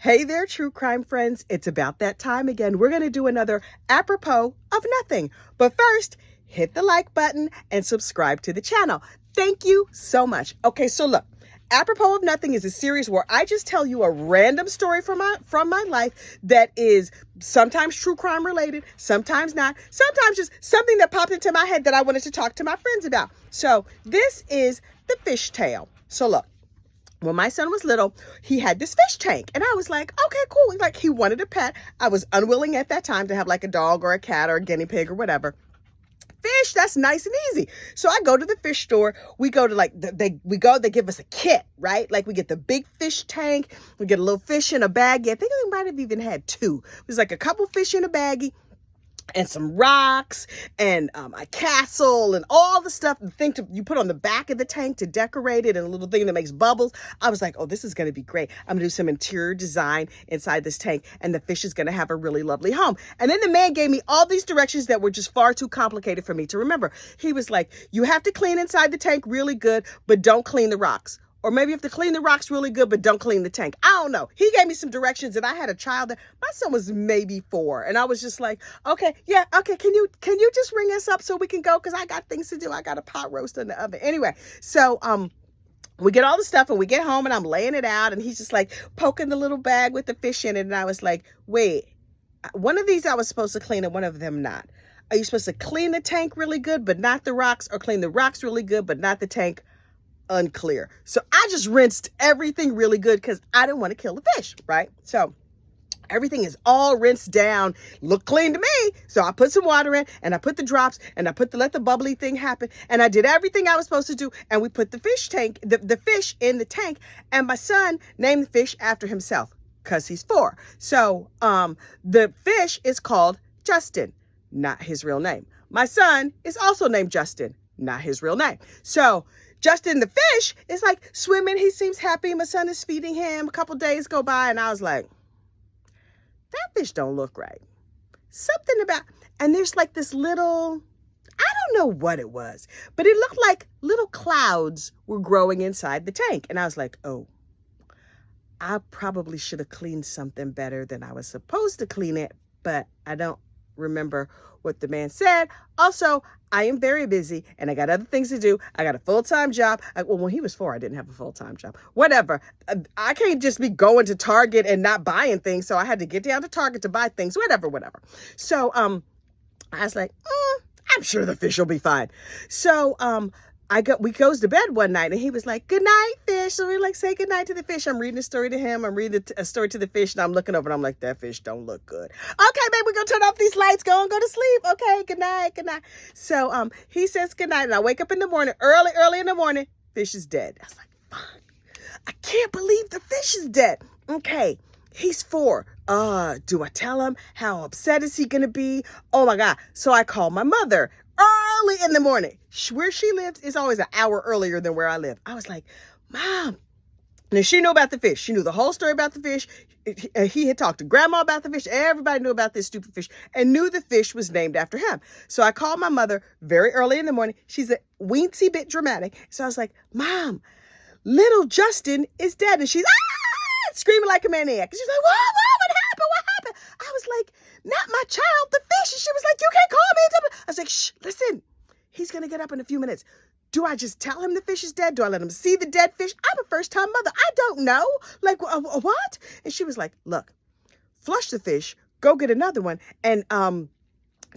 Hey there, true crime friends. It's about that time again. We're going to do another Apropos of Nothing. But first, hit the like button and subscribe to the channel. Thank you so much. Okay, so look, Apropos of Nothing is a series where I just tell you a random story from my life that is sometimes true crime related, sometimes not, sometimes just something that popped into my head that I wanted to talk to my friends about. So this is the fish tale. So look. When my son was little, he had this fish tank. And I was like, okay, cool. Like, he wanted a pet. I was unwilling at that time to have like a dog or a cat or a guinea pig or whatever. Fish, that's nice and easy. So I go to the fish store. We go to like, they give us a kit, right? Like we get the big fish tank. We get a little fish in a baggie. I think we might have even had two. It was like a couple fish in a baggie. And some rocks and a castle and all the stuff, the thing you put on the back of the tank to decorate it, and a little thing that makes bubbles. I was like, oh, this is going to be great. I'm going to do some interior design inside this tank, and the fish is going to have a really lovely home. And then the man gave me all these directions that were just far too complicated for me to remember. He was like, you have to clean inside the tank really good, but don't clean the rocks. Or maybe you have to clean the rocks really good, but don't clean the tank. I don't know. He gave me some directions, and I had a child that my son was maybe 4. And I was just like, okay, yeah, okay. Can you just ring us up so we can go? Cause I got things to do. I got a pot roast in the oven. Anyway, so, we get all the stuff and we get home and I'm laying it out and he's just like poking the little bag with the fish in it. And I was like, wait, one of these I was supposed to clean and one of them not. Are you supposed to clean the tank really good, but not the rocks, or clean the rocks really good, but not the tank? Unclear. So I just rinsed everything really good because I didn't want to kill the fish, right? So everything is all rinsed down, look clean to me. So I put some water in and I put the drops and I let the bubbly thing happen. And I did everything I was supposed to do. And we put the fish tank, the fish in the tank. And my son named the fish after himself because he's 4. So the fish is called Justin, not his real name. My son is also named Justin, not his real name. So Justin the fish is like swimming. He seems happy. My son is feeding him. A couple days go by and I was like, that fish don't look right. Something about, and there's like this little, I don't know what it was, but it looked like little clouds were growing inside the tank. And I was like, oh, I probably should have cleaned something better than I was supposed to clean it, but I don't remember what the man said. Also, I am very busy and I got other things to do. I got a full-time job. Well, when he was 4, I didn't have a full-time job. Whatever. I can't just be going to Target and not buying things. So I had to get down to Target to buy things, whatever. So I was like, I'm sure the fish will be fine. So we goes to bed one night and he was like, good night, fish. So we like say good night to the fish. I'm reading a story to him. I'm reading a story to the fish and I'm looking over and I'm like, that fish don't look good. Okay, babe, we're going to turn off these lights. Go to sleep. Okay, good night. So he says good night and I wake up in the morning, early in the morning, fish is dead. I was like, fuck, I can't believe the fish is dead. Okay, he's 4. Do I tell him? How upset is he going to be? Oh my God. So I call my mother early in the morning. Where she lives is always an hour earlier than where I live. I was like, Mom. Now she knew about the fish. She knew the whole story about the fish. He had talked to Grandma about the fish. Everybody knew about this stupid fish and knew the fish was named after him. So I called my mother very early in the morning. She's a weensy bit dramatic. So I was like, Mom, little Justin is dead. And she's screaming like a maniac. And she's like, what happened? I was like, not my child, the fish. And she was like, you can't call me. I was like, shh, listen, he's going to get up in a few minutes. Do I just tell him the fish is dead? Do I let him see the dead fish? I'm a first-time mother. I don't know. Like, what? And she was like, look, flush the fish, go get another one, and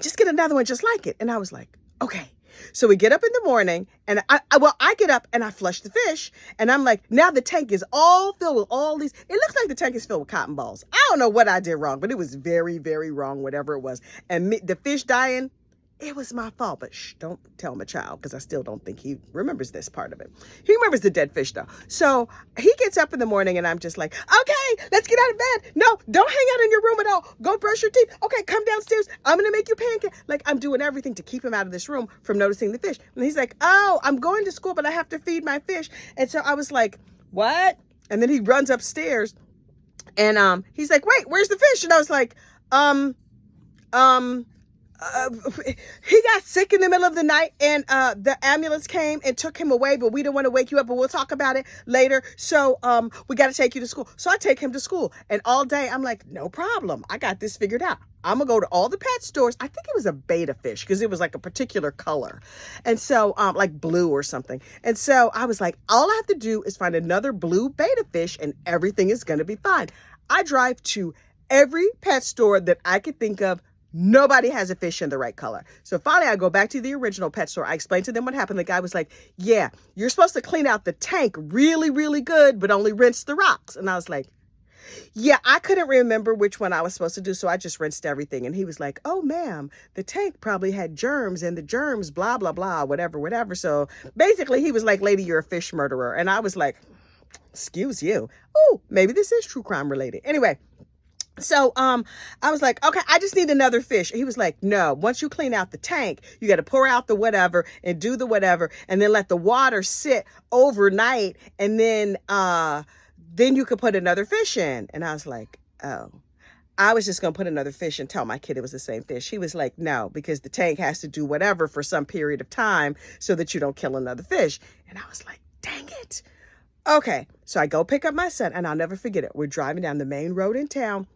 just get another one just like it. And I was like, okay. So we get up in the morning and I get up and I flush the fish and I'm like, now the tank is all filled with all these. It looks like the tank is filled with cotton balls. I don't know what I did wrong, but it was very, very wrong, whatever it was. And the fish dying, it was my fault, but shh, don't tell my child because I still don't think he remembers this part of it. He remembers the dead fish though. So he gets up in the morning and I'm just like, okay, let's get out of bed. No, don't hang out in your room at all. Go brush your teeth. Okay, come downstairs. I'm going to make you pancakes. Like I'm doing everything to keep him out of this room from noticing the fish. And he's like, oh, I'm going to school, but I have to feed my fish. And so I was like, what? And then he runs upstairs and he's like, wait, where's the fish? And I was like, he got sick in the middle of the night, and the ambulance came and took him away, but we didn't want to wake you up, but we'll talk about it later. So we got to take you to school. So I take him to school, and all day I'm like, no problem. I got this figured out. I'm going to go to all the pet stores. I think it was a beta fish because it was like a particular color. And so like blue or something. And so I was like, all I have to do is find another blue beta fish and everything is going to be fine. I drive to every pet store that I could think of. Nobody has a fish in the right color. So finally, I go back to the original pet store. I explained to them what happened. The guy was like, yeah, you're supposed to clean out the tank really, really good, but only rinse the rocks. And I was like, yeah, I couldn't remember which one I was supposed to do. So I just rinsed everything. And he was like, oh, ma'am, the tank probably had germs and the germs, blah, blah, blah, whatever, whatever. So basically, he was like, lady, you're a fish murderer. And I was like, excuse you. Oh, maybe this is true crime related. Anyway. So, I was like, okay, I just need another fish. He was like, no, once you clean out the tank, you got to pour out the whatever and do the whatever and then let the water sit overnight. And then you could put another fish in. And I was like, oh, I was just going to put another fish and tell my kid it was the same fish. He was like, no, because the tank has to do whatever for some period of time so that you don't kill another fish. And I was like, dang it. Okay. So I go pick up my son and I'll never forget it. We're driving down the main road in town.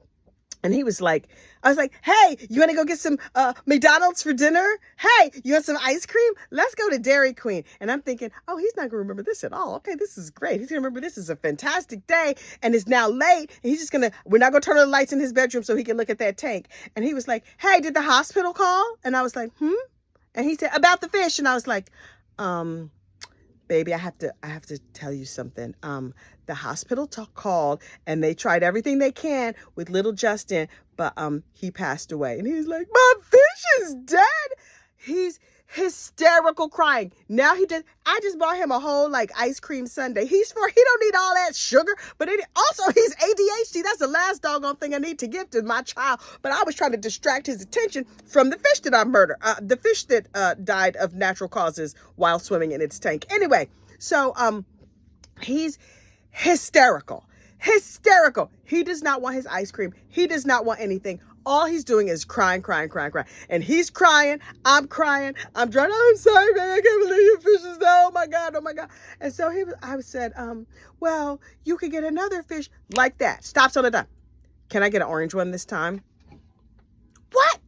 And he was like, I was like, hey, you want to go get some McDonald's for dinner? Hey, you want some ice cream? Let's go to Dairy Queen. And I'm thinking, oh, he's not going to remember this at all. Okay, this is great. He's going to remember this is a fantastic day. And it's now late. And he's just going to, we're not going to turn on the lights in his bedroom so he can look at that tank. And he was like, hey, did the hospital call? And I was like, And he said, about the fish. And I was like, baby, I have to tell you something. The hospital called and they tried everything they can with little Justin, but he passed away. And he's like, my fish is dead. He's hysterical crying. Now I just bought him a whole like ice cream sundae. He don't need all that sugar, but also he's ADHD. That's the last doggone thing I need to give to my child. But I was trying to distract his attention from the fish that I murdered, the fish that died of natural causes while swimming in its tank. Anyway, so he's hysterical. He does not want his ice cream. He does not want anything. All he's doing is crying. And he's crying. I'm crying. I'm trying. I'm sorry, man. I can't believe your fish is dead. Oh my God. And so I said, well, you could get another fish like that. Stops on the dime. Can I get an orange one this time? What?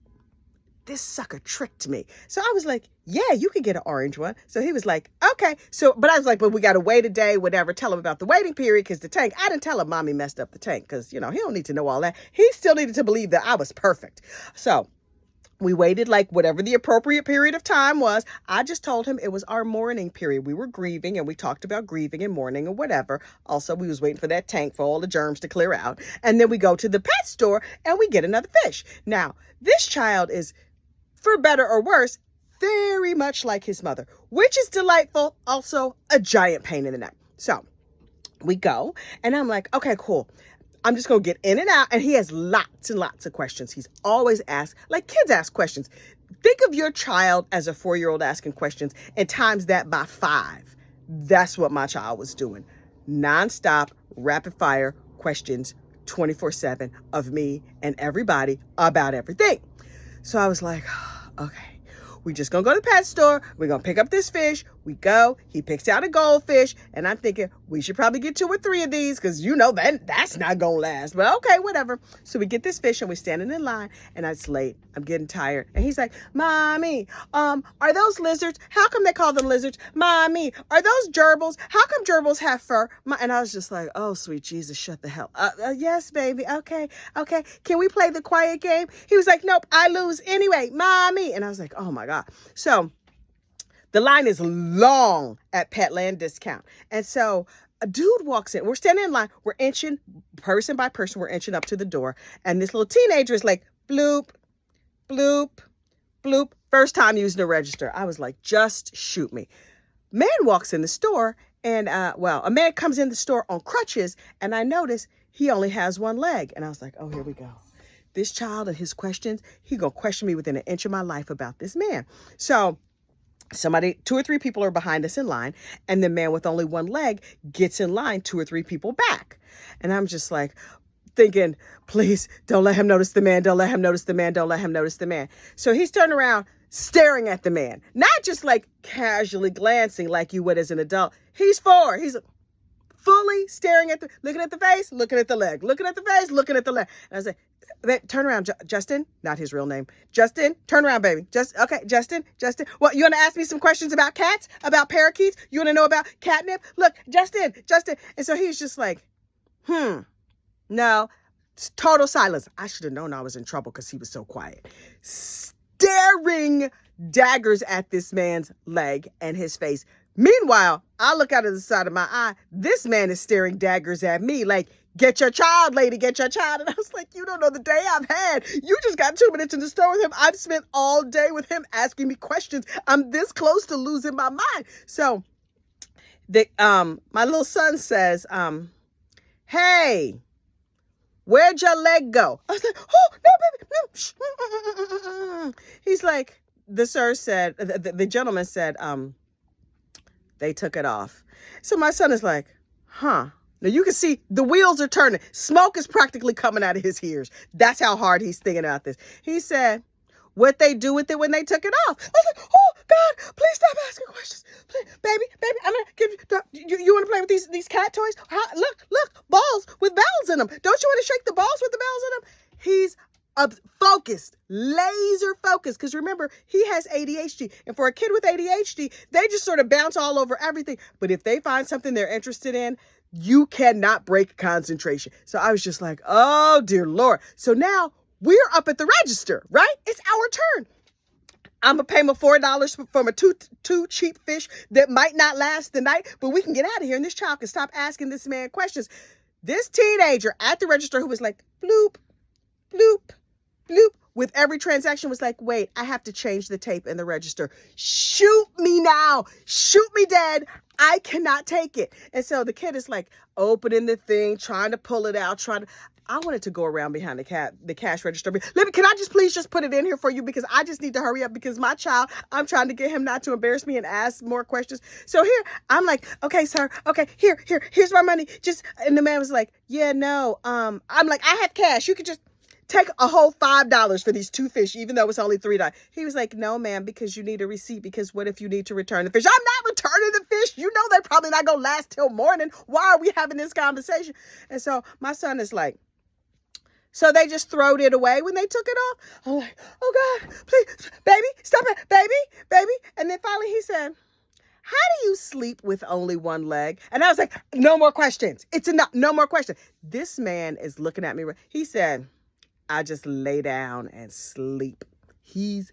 This sucker tricked me. So I was like, yeah, you could get an orange one. So he was like, okay. But I was like, but we got to wait a day, whatever. Tell him about the waiting period because the tank, I didn't tell him mommy messed up the tank because, he don't need to know all that. He still needed to believe that I was perfect. So we waited like whatever the appropriate period of time was. I just told him it was our mourning period. We were grieving and we talked about grieving and mourning and whatever. Also, we was waiting for that tank for all the germs to clear out. And then we go to the pet store and we get another fish. Now, this child is, for better or worse, very much like his mother, which is delightful. Also a giant pain in the neck. So we go and I'm like, okay, cool. I'm just going to get in and out. And he has lots and lots of questions. He's always asked, like kids ask questions. Think of your child as a 4-year-old asking questions and times that by 5. That's what my child was doing. Nonstop, rapid fire questions 24/7 of me and everybody about everything. So I was like, okay, we just gonna go to the pet store. We're gonna pick up this fish. We go, he picks out a goldfish. And I'm thinking we should probably get 2 or 3 of these because that's not gonna last. But okay, whatever. So we get this fish and we're standing in line and it's late. I'm getting tired. And he's like, Mommy, are those lizards? How come they call them lizards? Mommy, are those gerbils? How come gerbils have fur? And I was just like, oh, sweet Jesus, shut the hell up. Yes, baby. Okay. Can we play the quiet game? He was like, nope, I lose anyway, Mommy. And I was like, oh my God. So the line is long at Petland Discount. And so a dude walks in. We're standing in line. We're inching, person by person, we're inching up to the door. And this little teenager is like, bloop, bloop, bloop. First time using the register. I was like, just shoot me. Man walks in the store and, a man comes in the store on crutches. And I notice he only has 1 leg. And I was like, oh, here we go. This child and his questions, he gonna question me within an inch of my life about this man. So 2 or 3 people are behind us in line, and the man with only 1 leg gets in line 2 or 3 people back. And I'm just like, thinking, please don't let him notice the man. Don't let him notice the man. Don't let him notice the man. So he's turning around staring at the man, not just like casually glancing like you would as an adult. He's fully staring at looking at the face, looking at the leg, looking at the face, looking at the leg. And I was like, turn around, Justin, not his real name. Justin, turn around, baby. Okay, Justin. What, you want to ask me some questions about cats, about parakeets? You want to know about catnip? Look, Justin. And so he's just like, no, total silence. I should have known I was in trouble because he was so quiet. Staring daggers at this man's leg and his face. Meanwhile, I look out of the side of my eye. This man is staring daggers at me like, get your child, lady, get your child. And I was like, you don't know the day I've had. You just got 2 minutes in the store with him. I've spent all day with him asking me questions. I'm this close to losing my mind. So my little son says, hey, where'd your leg go? I was like, oh, no, baby, no. He's like, the gentleman said, they took it off. So my son is like, huh. Now you can see the wheels are turning. Smoke is practically coming out of his ears. That's how hard he's thinking about this. He said, what they do with it when they took it off? I was like, oh God, please stop asking questions. Please, baby, I'm gonna give you want to play with these cat toys? Look, balls with bells in them. Don't you want to shake the balls with the bells in them? He's focused, laser focused. Because remember, he has ADHD. And for a kid with ADHD, they just sort of bounce all over everything. But if they find something they're interested in, you cannot break concentration. So I was just like, oh, dear Lord. So now we're up at the register, right? It's our turn. I'm going to pay my $4 for my two cheap fish that might not last the night, but we can get out of here and this child can stop asking this man questions. This teenager at the register who was like, bloop, bloop, bloop, with every transaction was like, wait, I have to change the tape in the register. Shoot me now. Shoot me dead. I cannot take it. And so the kid is like opening the thing, trying to pull it out, I wanted to go around behind the cash register. Can I please put it in here for you? Because I just need to hurry up because my child, I'm trying to get him not to embarrass me and ask more questions. So here, I'm like, okay, sir. Okay, here's my money. And the man was like, yeah, no. I'm like, I have cash. You could just take a whole $5 for these 2 fish, even though it's only $3. He was like, no, ma'am, because you need a receipt. Because what if you need to return the fish? I'm not returning the fish. You know, they're probably not going to last till morning. Why are we having this conversation? And so my son is like, so they just throwed it away when they took it off? I'm like, oh God, please, baby, stop it, baby. And then finally he said, how do you sleep with only one leg? And I was like, no more questions. It's enough. No more questions. This man is looking at me. He said, I just lay down and sleep. He's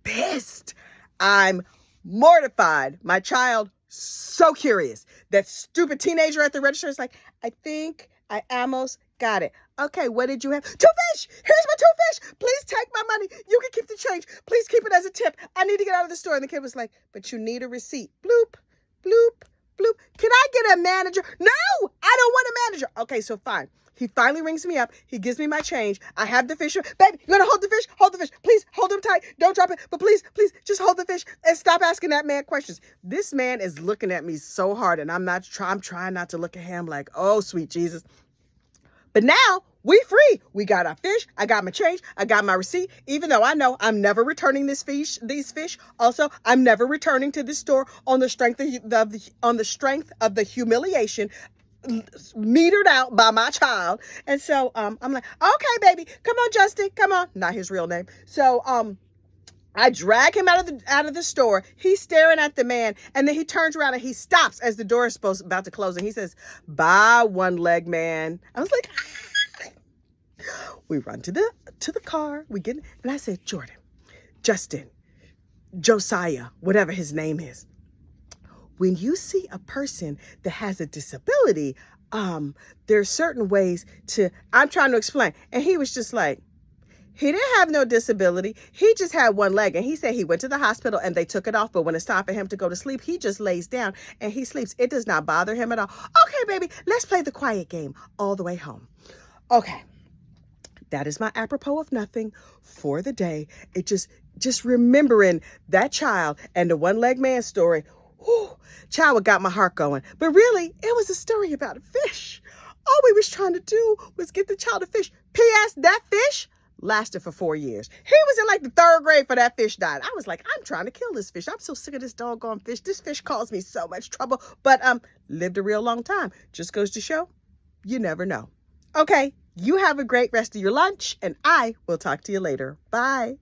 pissed. I'm mortified. My child, so curious. That stupid teenager at the register is like, I think I almost got it. Okay, what did you have? 2 fish. Here's my 2 fish. Please take my money. You can keep the change. Please keep it as a tip. I need to get out of the store. And the kid was like, but you need a receipt. Bloop, bloop, bloop. Can I get a manager? No, I don't want a manager. Okay, so fine. He finally rings me up. He gives me my change. I have the fish. Baby, you want to hold the fish? Hold the fish. Please hold him tight. Don't drop it. But please, just hold the fish and stop asking that man questions. This man is looking at me so hard, and I'm trying not to look at him like, oh, sweet Jesus. But now we free. We got our fish. I got my change. I got my receipt. Even though I know I'm never returning these fish. Also, I'm never returning to this store on the strength of the humiliation metered out by my child. And so I'm like, okay, baby, come on, Justin, come on. Not his real name. So I drag him out of the store. He's staring at the man, and then he turns around and he stops as the door is about to close, and he says, bye, one leg man. I was like, ah. We run to the car. We get in, and I said, Jordan, Justin, Josiah, whatever his name is. When you see a person that has a disability, there's certain ways I'm trying to explain. And he was just like, he didn't have no disability. He just had one leg. And he said he went to the hospital and they took it off. But when it's time for him to go to sleep, he just lays down and he sleeps. It does not bother him at all. Okay, baby, let's play the quiet game all the way home. Okay. That is my apropos of nothing for the day. It just remembering that child and the one-leg man story. Whew, child, what got my heart going. But really, it was a story about a fish. All we was trying to do was get the child a fish. P.S. That fish lasted for 4 years. He was in like the 3rd grade for that fish died. I was like, I'm trying to kill this fish. I'm so sick of this doggone fish. This fish caused me so much trouble, but lived a real long time. Just goes to show, you never know. Okay, you have a great rest of your lunch, and I will talk to you later. Bye.